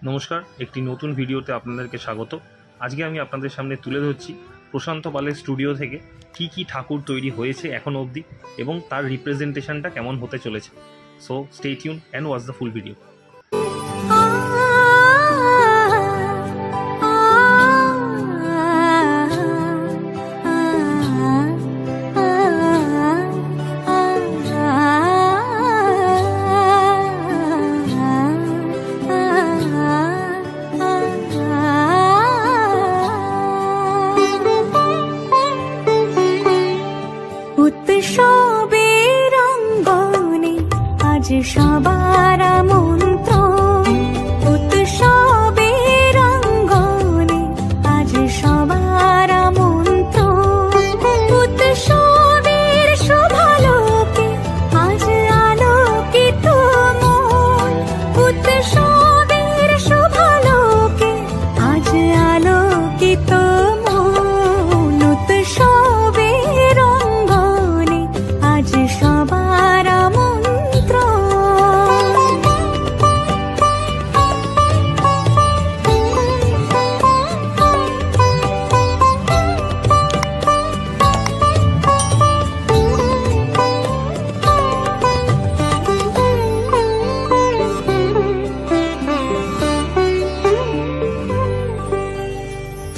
নমস্কার, একটি নতুন ভিডিওতে আপনাদেরকে স্বাগত। আজকে আমি আপনাদের সামনে তুলে ধরছি প্রশান্ত পালের স্টুডিও থেকে কি ঠাকুর তৈরি হয়েছে এখনো অবধি এবং তার রিপ্রেজেন্টেশনটা কেমন হতে চলেছে। So stay tune and watch the full video. উৎসবের অঙ্গনে আজ সবার আমন্ত্রণ, উৎসবের অঙ্গনে আজ সবার আমন্ত্রণ। উৎসবের শোভালোকে আজ আলোকিত মন, উৎসবের শোভালোকে আজ আলোকিত মন। উৎসবের অঙ্গনে আজ সবার আমন্ত্রণ।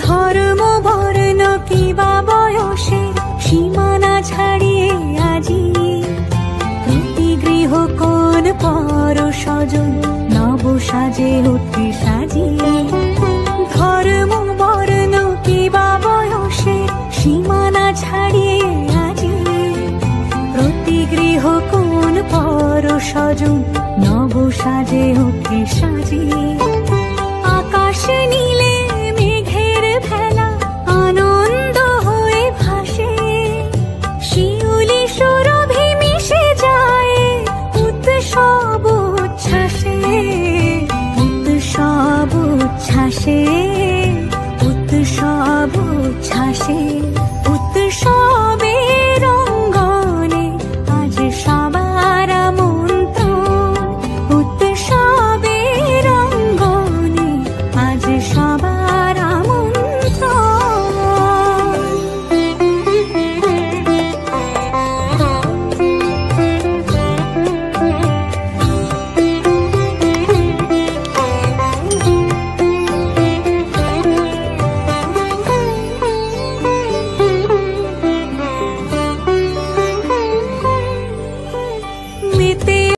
ধর্ম বর্ণ কিবা বয়সের সীমানা ছাড়িয়ে আজি প্রতি গৃহ কোন পর স্বজন নব সাজে উঠে সাজিয়ে। ধর্ম বর্ণ কিবা বয়সের সীমানা ছাড়িয়ে আজি প্রতি গৃহ কোন পর স্বজন নব সাজে উঠে সাজিয়ে।